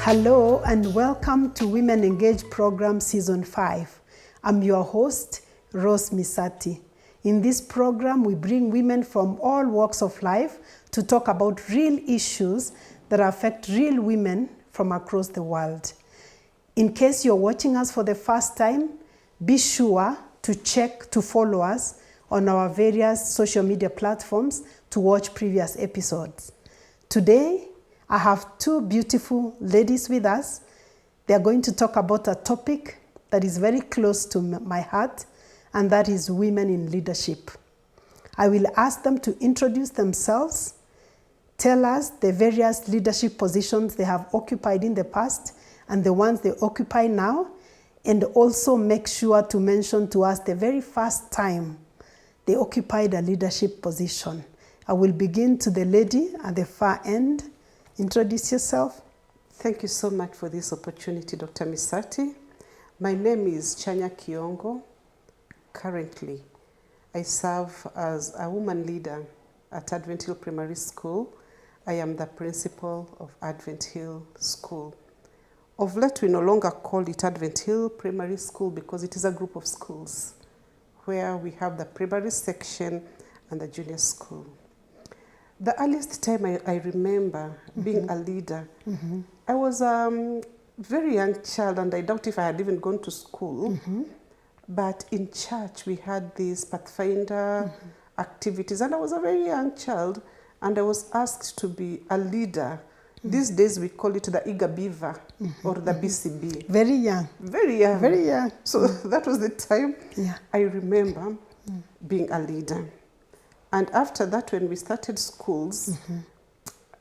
Hello and welcome to Women Engage Program Season 5. I'm your host, Rose Misati. In this program, we bring women from all walks of life to talk about real issues that affect real women from across the world. In case you're watching us for the first time, be sure to follow us on our various social media platforms to watch previous episodes. Today, I have two beautiful ladies with us. They're going to talk about a topic that is very close to my heart, and that is women in leadership. I will ask them to introduce themselves, tell us the various leadership positions they have occupied in the past and the ones they occupy now, and also make sure to mention to us the very first time they occupied a leadership position. I will begin to the lady at the far end. Introduce yourself. Thank you so much for this opportunity, Dr. Misati. My name is Chanya Kiongo. Currently, I serve as a woman leader at Advent Hill Primary School. I am the principal of Advent Hill School. Of late, we no longer call it Advent Hill Primary School because it is a group of schools where we have the primary section and the junior school. The earliest time I remember being a leader, I was a very young child, and I doubt if I had even gone to school. But in church, we had these Pathfinder activities, and I was a very young child, and I was asked to be a leader. These days, we call it the Eager Beaver or the BCB. Very young. Very young. Very young. So that was the time Yeah. I remember being a leader. And after that, when we started schools,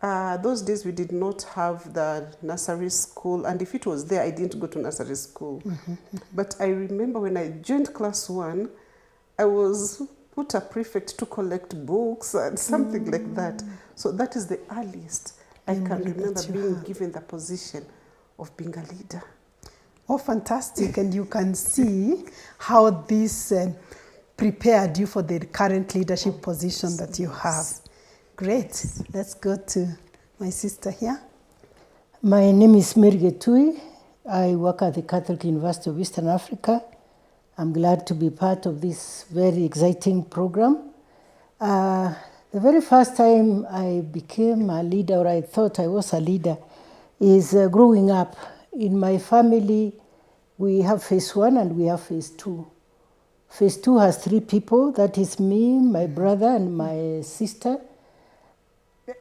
those days we did not have the nursery school. And if it was there, I didn't go to nursery school. But I remember when I joined class 1, I was put a prefect to collect books and something like that. So that is the earliest I can remember being given the position of being a leader. Oh, fantastic. And you can see how this prepared you for the current leadership position that you have. Great. Let's go to my sister here. My name is Mary Getui. I work at the Catholic University of Eastern Africa. I'm glad to be part of this very exciting program. The very first time I became a leader, or I thought I was a leader, is growing up. In my family, we have phase 1 and we have phase 2. Phase 2 has 3 people. That is me, my brother, and my sister.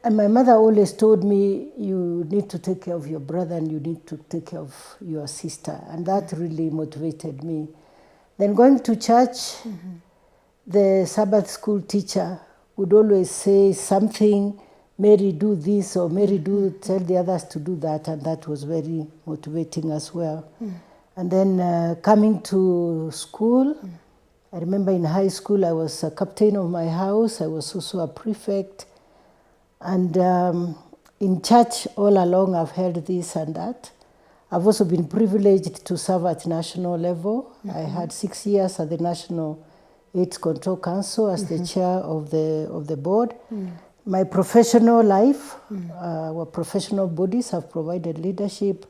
And my mother always told me, you need to take care of your brother and you need to take care of your sister. And that really motivated me. Then going to church, the Sabbath school teacher would always say something, Mary do this, or Mary tell the others to do that. And that was very motivating as well. And then coming to school, I remember in high school, I was a captain of my house. I was also a prefect. And in church, all along, I've heard this and that. I've also been privileged to serve at national level. I had 6 years at the National AIDS Control Council as the chair of the board. My professional life, our professional bodies have provided leadership.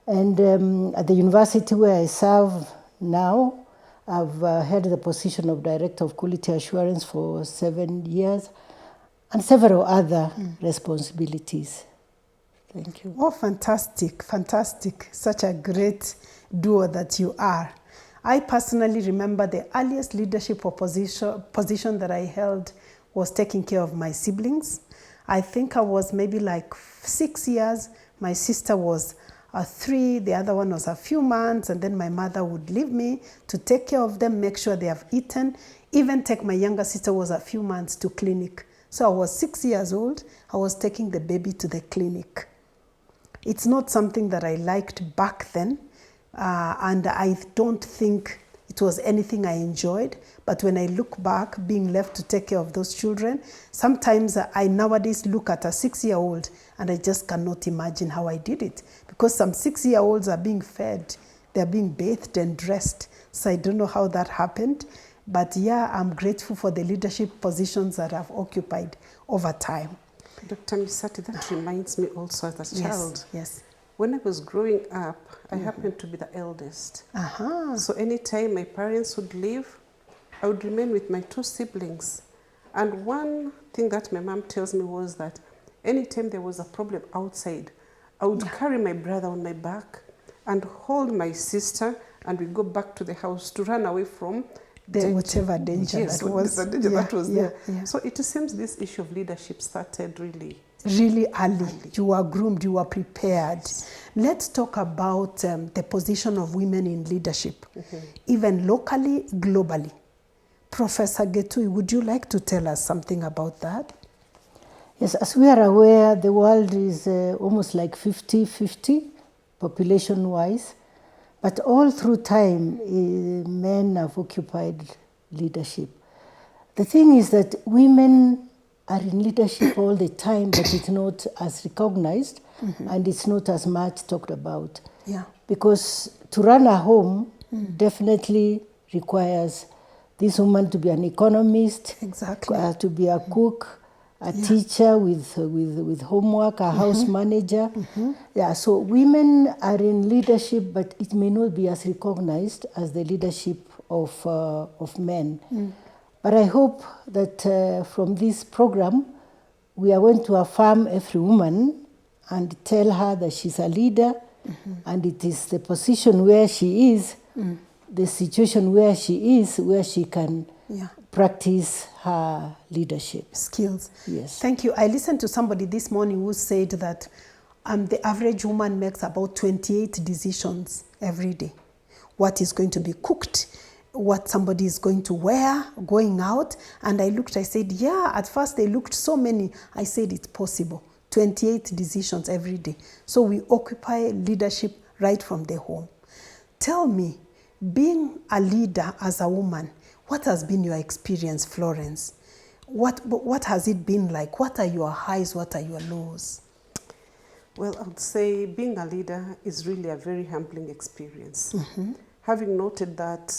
And at the university where I serve now, I've held the position of Director of Quality Assurance for 7 years and several other responsibilities. Thank you. Oh, fantastic, fantastic. Such a great duo that you are. I personally remember the earliest leadership position that I held was taking care of my siblings. I think I was maybe like 6 years. My sister was 3, the other one was a few months, and then my mother would leave me to take care of them, make sure they have eaten, even take my younger sister who was a few months to clinic. So I was 6 years old, I was taking the baby to the clinic. It's not something that I liked back then, and I don't think it was anything I enjoyed. But when I look back, being left to take care of those children, sometimes I nowadays look at a 6-year-old and I just cannot imagine how I did it. Because some 6-year-olds are being fed, they're being bathed and dressed. So I don't know how that happened. But yeah, I'm grateful for the leadership positions that I've occupied over time. Dr. Misati, that reminds me also as a child. Yes. when I was growing up, I happened to be the eldest. So anytime my parents would leave, I would remain with my two siblings. And one thing that my mom tells me was that anytime there was a problem outside, I would carry my brother on my back and hold my sister, and we go back to the house to run away from whatever danger that was. The danger that was there. So it seems this issue of leadership started really early. You were groomed, you were prepared. Let's talk about the position of women in leadership, even locally, globally. Professor Getui, would you like to tell us something about that? Yes, as we are aware, the world is almost like 50-50 population-wise, but all through time, men have occupied leadership. The thing is that women are in leadership all the time, but it's not as recognized and it's not as much talked about. Yeah. Because to run a home definitely requires this woman to be an economist, exactly, to be a cook, a teacher with homework, a house manager. Yeah, so women are in leadership, but it may not be as recognized as the leadership of men. But I hope that from this program, we are going to affirm every woman and tell her that she's a leader, and it is the position where she is, the situation where she is, where she can practice her leadership skills. Yes. Thank you. I listened to somebody this morning who said that the average woman makes about 28 decisions every day. What is going to be cooked, what somebody is going to wear, going out. And I looked, I said, yeah, at first they looked so many. I said, it's possible. 28 decisions every day. So we occupy leadership right from the home. Tell me, being a leader as a woman, what has been your experience, Florence? What has it been like? What are your highs? What are your lows? Well, I would say being a leader is really a very humbling experience. Having noted that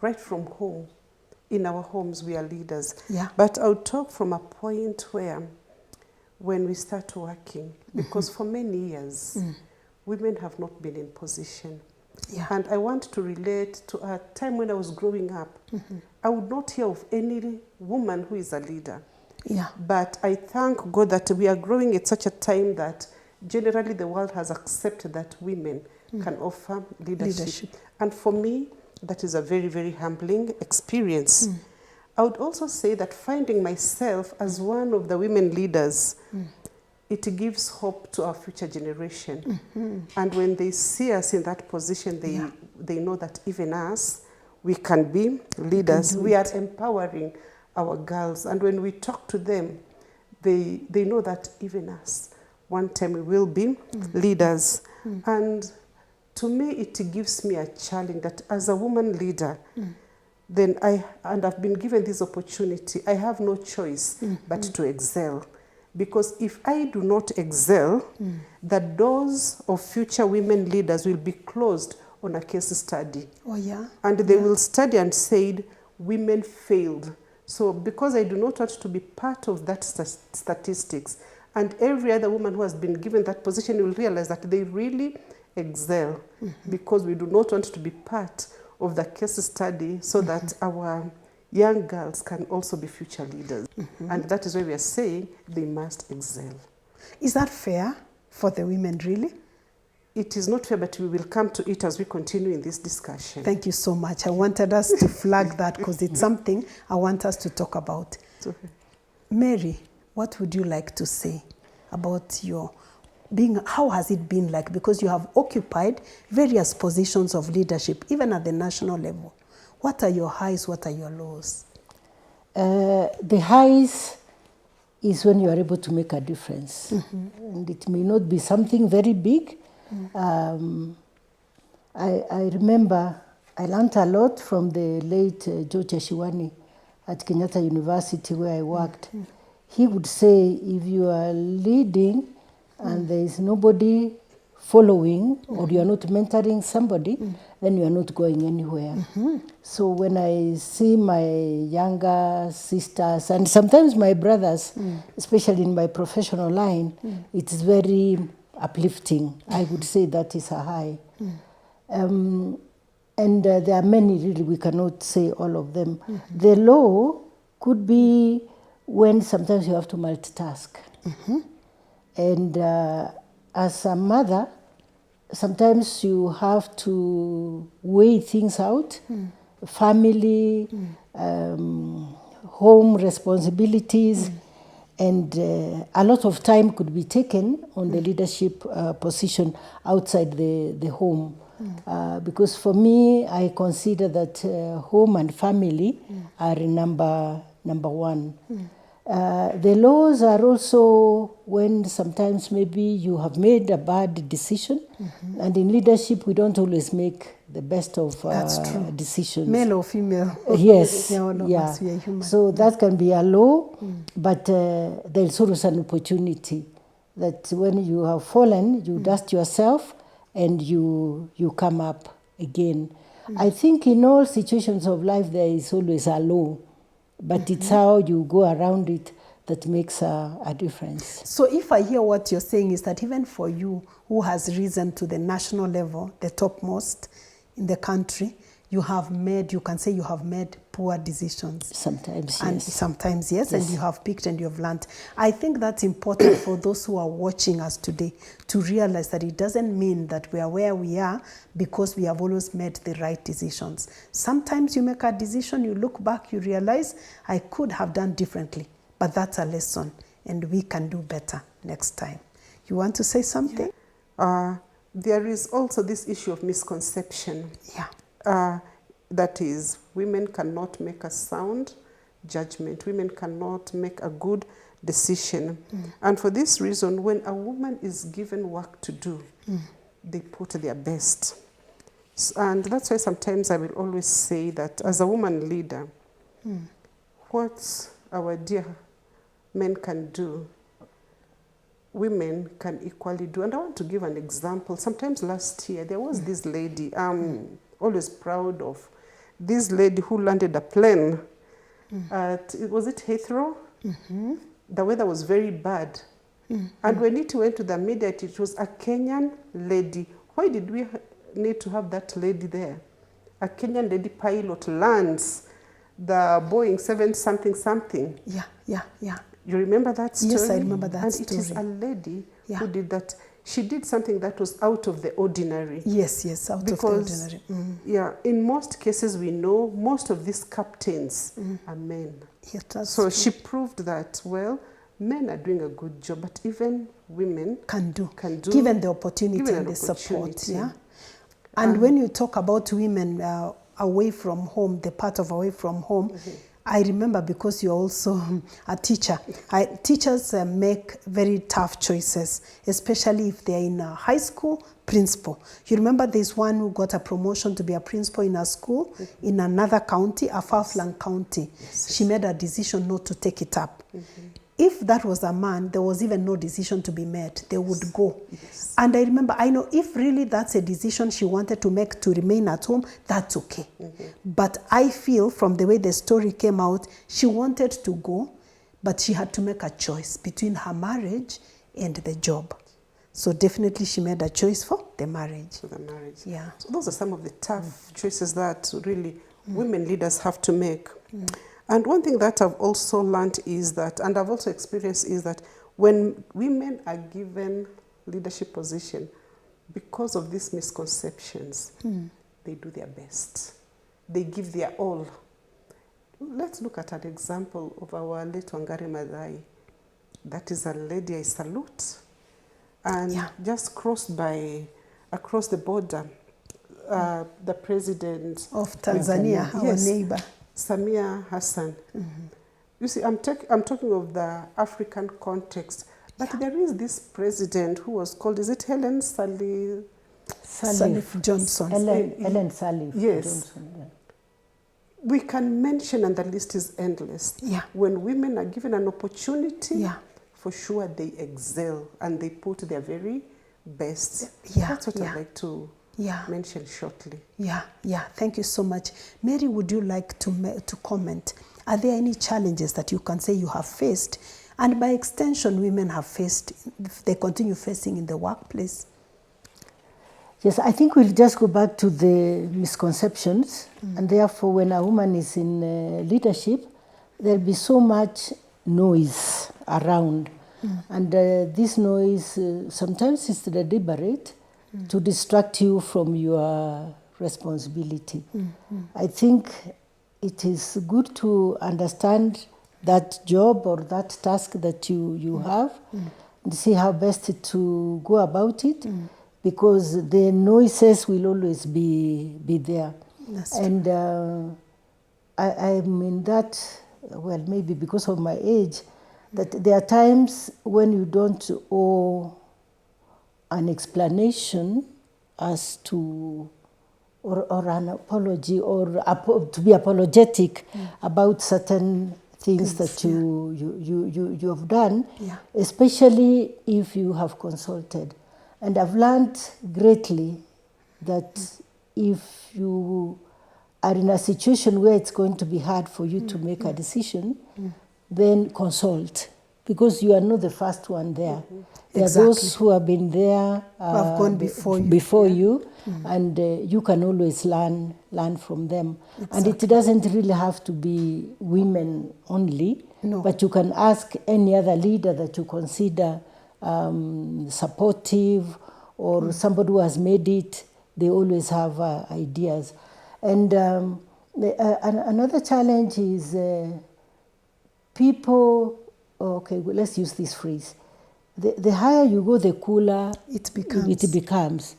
right from home, in our homes, we are leaders. Yeah. But I would talk from a point where, when we start working, because for many years, women have not been in position. Yeah. And I want to relate to a time when I was growing up. I would not hear of any woman who is a leader. Yeah. But I thank God that we are growing at such a time that generally the world has accepted that women can offer leadership. And for me, that is a very, very humbling experience. I would also say that finding myself as one of the women leaders, it gives hope to our future generation. And when they see us in that position, they know that even us, we can be leaders. We are empowering our girls. And when we talk to them, they know that even us, one time we will be leaders. And to me, it gives me a challenge that as a woman leader, then I've been given this opportunity, I have no choice but to excel. Because if I do not excel, the doors of future women leaders will be closed on a case study. Oh, yeah. And they will study and say, women failed. So because I do not want to be part of that statistics, and every other woman who has been given that position will realize that they really excel, because we do not want to be part of the case study so that our young girls can also be future leaders. And that is why we are saying they must excel. Is that fair for the women, really? It is not fair, but we will come to it as we continue in this discussion. Thank you so much. I wanted us to flag that because it's something I want us to talk about. Okay. Mary, what would you like to say about your being, how has it been like? Because you have occupied various positions of leadership, even at the national level. What are your highs? What are your lows? The highs is when you are able to make a difference. And it may not be something very big. I remember I learned a lot from the late George Ashiwani at Kenyatta University where I worked. He would say, if you are leading and there is nobody following or you are not mentoring somebody, then you are not going anywhere. So when I see my younger sisters and sometimes my brothers, especially in my professional line, it's very uplifting. I would say that is a high. And there are many, really, we cannot say all of them. The low could be when sometimes you have to multitask. And as a mother, sometimes you have to weigh things out, family, home responsibilities, and a lot of time could be taken on the leadership position outside the home. Because for me, I consider that home and family are number one. The laws are also when sometimes maybe you have made a bad decision, and in leadership we don't always make the best of decisions. Male or female. Yes, Yeah, all of us, we are human. So that can be a law, but there's always an opportunity that when you have fallen, you dust yourself and you come up again. I think in all situations of life there is always a law, but it's how you go around it that makes a difference. So if I hear what you're saying is that even for you who has risen to the national level, the topmost in the country, you can say you have made poor decisions. Sometimes, And yes. sometimes, yes, and you have picked and you have learned. I think that's important for those who are watching us today to realize that it doesn't mean that we are where we are because we have always made the right decisions. Sometimes you make a decision, you look back, you realize, I could have done differently, but that's a lesson, and we can do better next time. You want to say something? There is also this issue of misconception. Yeah. That is, women cannot make a sound judgment. Women cannot make a good decision. And for this reason, when a woman is given work to do, they put their best. And that's why sometimes I will always say that as a woman leader, what our dear men can do, women can equally do. And I want to give an example. Sometimes last year, there was this lady, always proud of, this lady who landed a plane at, was it Heathrow? The weather was very bad. And when it went to the media, it was a Kenyan lady. Why did we need to have that lady there? A Kenyan lady pilot lands the Boeing 7-something. Yeah. You remember that story? Yes, I remember that story. And it is a lady who did that. She did something that was out of the ordinary. Yes, out of the ordinary. Yeah, in most cases we know most of these captains are men. Yeah, that's so true. she proved that, well, men are doing a good job, but even women can do given the opportunity given and the opportunity. support. Yeah. And when you talk about women away from home, the part of away from home, I remember, because you're also a teacher, teachers make very tough choices, especially if they're in a high school principal. You remember there's one who got a promotion to be a principal in a school in another county, a far-flung county. She made a decision not to take it up. If that was a man, there was even no decision to be made. They would go. And I remember, I know if really that's a decision she wanted to make to remain at home, that's okay. But I feel from the way the story came out, she wanted to go, but she had to make a choice between her marriage and the job. So definitely she made a choice for the marriage. For the marriage. Yeah. So those are some of the tough choices that really women leaders have to make. And one thing that I've also learned is that, and I've also experienced, is that when women are given leadership position, because of these misconceptions, they do their best. They give their all. Let's look at an example of our late Wangari Maathai. That is a lady I salute. And just crossed across the border, the president of Tanzania, our neighbor. Samia Hassan. You see, I'm talking of the African context, but there is this president who was called, is it Helen Sirleaf Johnson? Helen Sirleaf Johnson. Yeah. We can mention, and the list is endless. When women are given an opportunity, for sure they excel and they put their very best. That's what I'd like to mention shortly. Thank you so much. Mary, would you like to comment? Are there any challenges that you can say you have faced and by extension women they continue facing in the workplace? Yes, I think we'll just go back to the misconceptions, and therefore when a woman is in leadership, there'll be so much noise around. And this noise sometimes is deliberate to distract you from your responsibility. I think it is good to understand that job or that task that you have and see how best to go about it, because the noises will always be there. That's and I'm in that, well, maybe because of my age, that there are times when you don't owe an explanation as to, or an apology, or to be apologetic about certain things that you have done, especially if you have consulted. And I've learned greatly that if you are in a situation where it's going to be hard for you to make a decision, then consult, because you are not the first one there. There are those who have been there, who have gone before you, and you can always learn from them. And it doesn't really have to be women only, but you can ask any other leader that you consider supportive, or somebody who has made it. They always have ideas. And another challenge is people, okay, well, let's use this phrase. The higher you go, the cooler it becomes.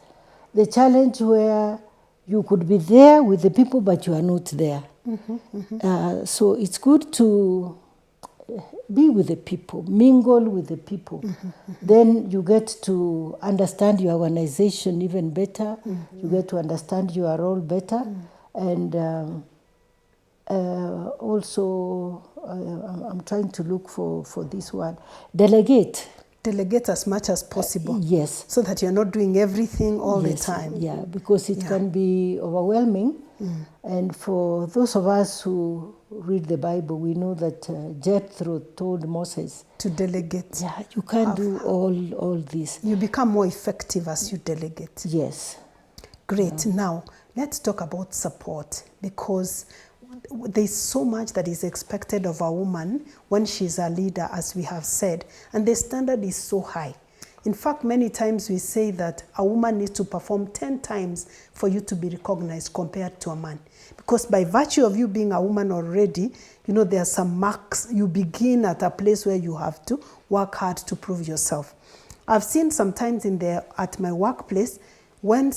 The challenge where you could be there with the people, but you are not there. So it's good to be with the people, mingle with the people. Then you get to understand your organization even better. You get to understand your role better. And also, I'm trying to look for this word. Delegate. Delegate as much as possible. Yes. So that you're not doing everything all the time. Yeah, because it can be overwhelming. And for those of us who read the Bible, we know that Jethro told Moses to delegate. Yeah, you can't do all this. You become more effective as you delegate. Yes. Great. Now, let's talk about support, because there's so much that is expected of a woman when she's a leader, as we have said, and the standard is so high. In fact, many times we say that a woman needs to perform 10 times for you to be recognized compared to a man. Because by virtue of you being a woman already, there are some marks. You begin at a place where you have to work hard to prove yourself. I've seen sometimes at my workplace, when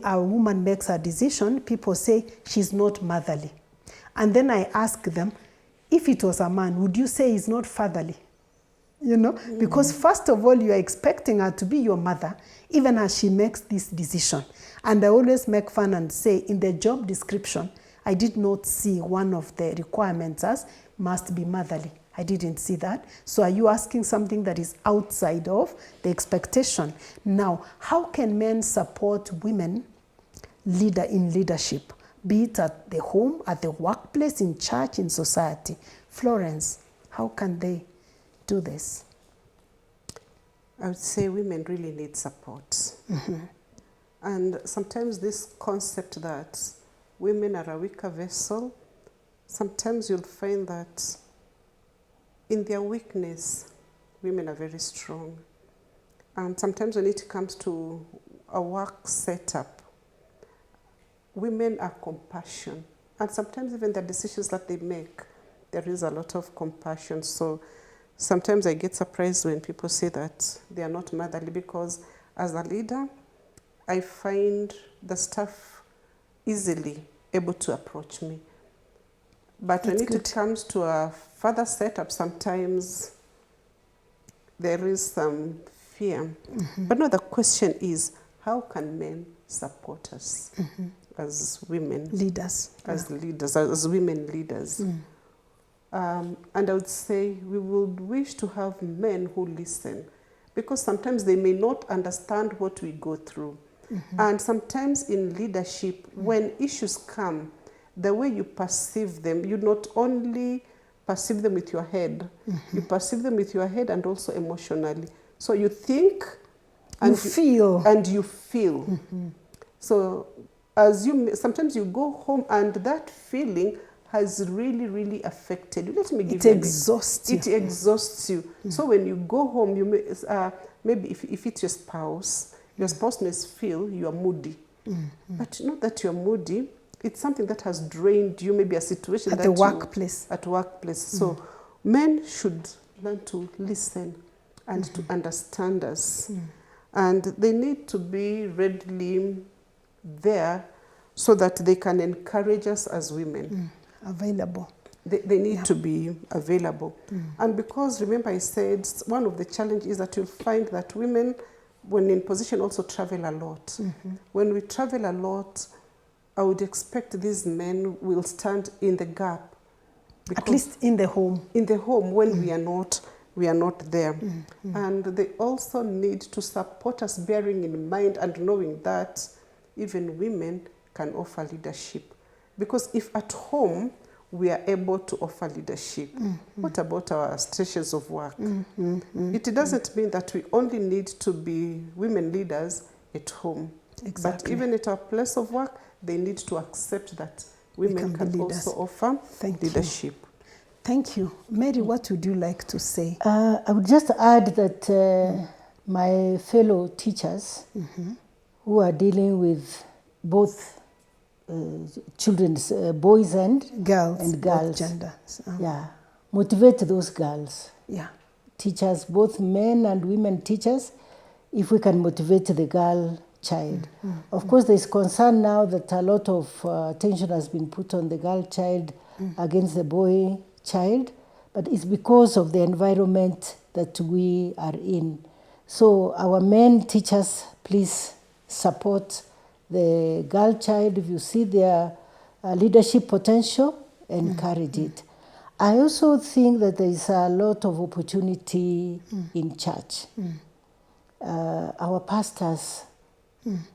a woman makes a decision, people say she's not motherly. And then I ask them, if it was a man, would you say he's not fatherly? Because first of all, you are expecting her to be your mother, even as she makes this decision. And I always make fun and say, in the job description, I did not see one of the requirements as must be motherly. I didn't see that. So are you asking something that is outside of the expectation? Now, how can men support women in leadership, be it at the home, at the workplace, in church, in society? Florence, how can they do this? I would say women really need support. And sometimes this concept that women are a weaker vessel, sometimes you'll find that in their weakness, women are very strong. And sometimes when it comes to a work setup, women are compassion. And sometimes even the decisions that they make, there is a lot of compassion. So sometimes I get surprised when people say that they are not motherly, because as a leader, I find the staff easily able to approach me. But when it comes to a further setup, sometimes there is some fear. But now the question is, how can men support us as women? Leaders. As leaders, as women leaders. And I would say we would wish to have men who listen, because sometimes they may not understand what we go through. And sometimes in leadership, when issues come, the way you perceive them, you not only perceive them with your head. You perceive them with your head and also emotionally. So you think and you feel. So sometimes you go home and that feeling has really, really affected you. Let me give you. It exhausts you. So when you go home, you may, maybe if it's your spouse may feel you are moody. But not that you're moody. It's something that has drained you, maybe a situation at the workplace. At workplace. So men should learn to listen and to understand us. And they need to be readily there so that they can encourage us as women. Available. They need to be available. And because, remember I said, one of the challenges is that you'll find that women, when in position, also travel a lot. When we travel a lot, I would expect these men will stand in the gap. At least in the home. In the home, when we are not there. And they also need to support us, bearing in mind and knowing that even women can offer leadership. Because if at home we are able to offer leadership, what about our stations of work? It doesn't mean that we only need to be women leaders at home. But even at our place of work, they need to accept that women can also offer leadership. Thank you. Mary, what would you like to say? I would just add that my fellow teachers who are dealing with both children's boys and girls, both genders. Motivate those girls. Teachers, both men and women teachers, if we can motivate the girl child. Of course, there is concern now that a lot of attention has been put on the girl child against the boy child, but it's because of the environment that we are in. So our men teachers, please support the girl child. If you see their leadership potential, encourage it. I also think that there is a lot of opportunity in church. Our pastors,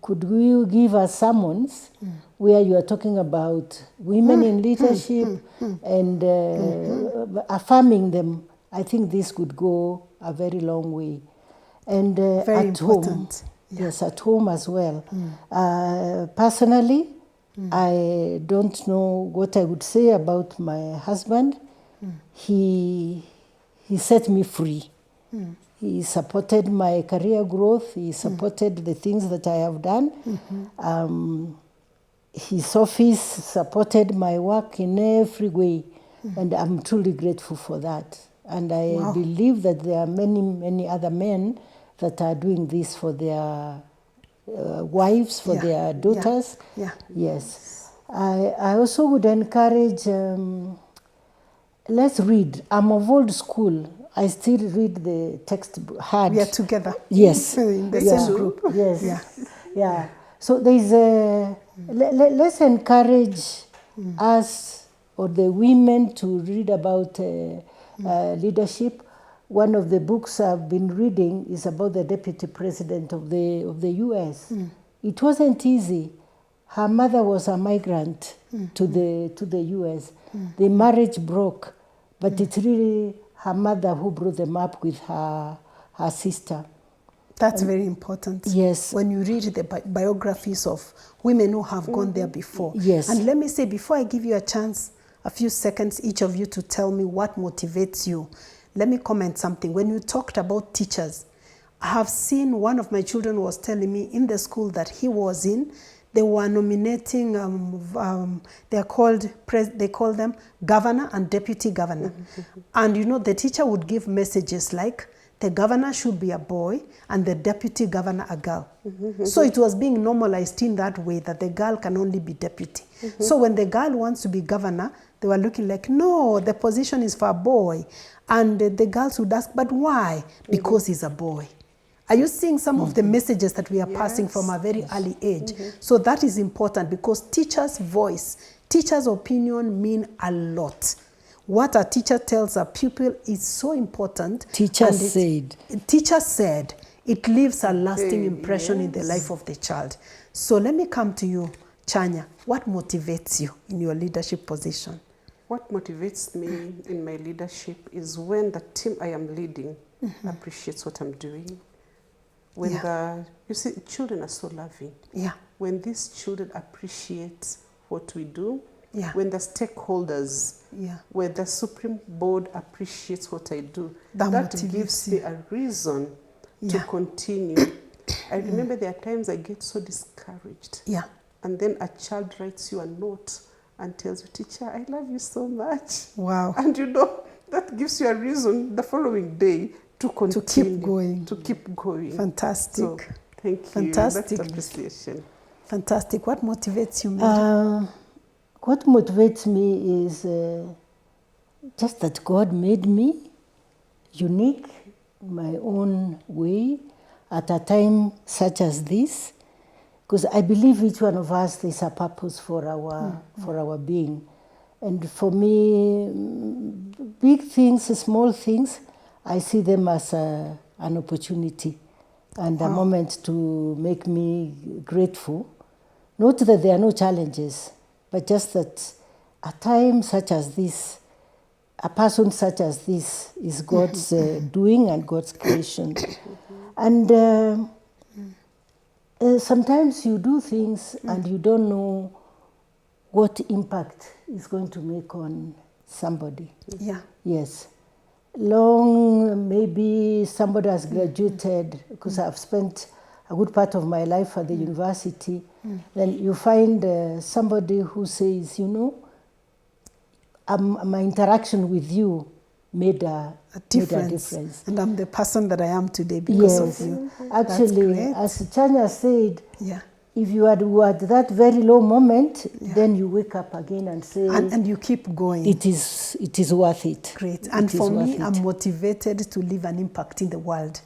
could you give us sermons where you are talking about women in leadership and affirming them? I think this could go a very long way. And very at important. Home, yes, at home as well. Personally, I don't know what I would say about my husband. He set me free. He supported my career growth. He supported the things that I have done. His office supported my work in every way. And I'm truly grateful for that. And I believe that there are many, many other men that are doing this for their wives, for their daughters. Yes. I also would encourage, let's read. I'm of old school. I still read the text hard. We are together. Yes. In the same group. Yes. Yeah. So there is let's encourage us or the women to read about leadership. One of the books I've been reading is about the deputy president of the U.S. It wasn't easy. Her mother was a migrant to the U.S. The marriage broke, but it's really her mother who brought them up with her sister. That's very important. Yes. When you read the biographies of women who have gone there before. Yes. And let me say, before I give you a chance, a few seconds, each of you to tell me what motivates you, let me comment something. When you talked about teachers, I have seen one of my children was telling me in the school that he was in, they were nominating, they call them governor and deputy governor. And you know, the teacher would give messages like, the governor should be a boy and the deputy governor a girl. So it was being normalized in that way that the girl can only be deputy. So when the girl wants to be governor, they were looking like, no, the position is for a boy. And the girls would ask, but why? Because he's a boy. Are you seeing some of the messages that we are passing from a very early age? So that is important because teacher's voice, teacher's opinion mean a lot. What a teacher tells a pupil is so important. Teacher said, it leaves a lasting impression in the life of the child. So let me come to you, Chanya. What motivates you in your leadership position? what motivates me in my leadership is when the team I am leading appreciates what I'm doing. When you see, children are so loving. Yeah. When these children appreciate what we do, Yeah. when the stakeholders, Yeah. when the Supreme Board appreciates what I do, That that motivates gives you. me a reason to Yeah. continue. I remember there are times I get so discouraged. Yeah. And then a child writes you a note and tells you, teacher, I love you so much. Wow. And you know, that gives you a reason the following day to continue. To keep going. Fantastic. So, thank you. Fantastic. That's appreciation. Fantastic. What motivates you, Mary? What motivates me is just that God made me unique in my own way at a time such as this, because I believe each one of us there's a purpose for our being. And for me, big things, small things, I see them as an opportunity and a moment to make me grateful. Not that there are no challenges, but just that a time such as this, a person such as this is God's doing and God's creation. And sometimes you do things and you don't know what impact it's going to make on somebody. Yeah. Yes. Maybe somebody has graduated, because I've spent a good part of my life at the university. Then you find somebody who says, you know, my interaction with you made a difference. And I'm the person that I am today because of you. Actually, as Chanya said, yeah. if you were at that very low moment, then you wake up again and say, and you keep going. It is worth it. Great. And for me, I'm motivated to leave an impact in the world.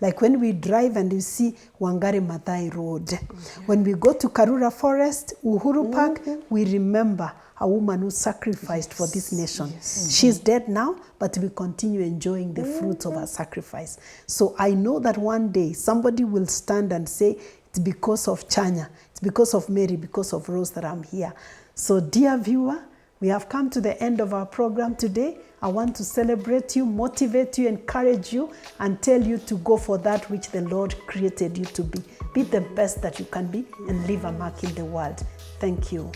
Like when we drive and you see Wangari Maathai Road, when we go to Karura Forest, Uhuru Park, we remember a woman who sacrificed for this nation. She's dead now, but we continue enjoying the fruits of her sacrifice. So I know that one day somebody will stand and say, it's because of Chanya, it's because of Mary, because of Rose that I'm here. So dear viewer, we have come to the end of our program today. I want to celebrate you, motivate you, encourage you, and tell you to go for that which the Lord created you to be. Be the best that you can be and leave a mark in the world. Thank you.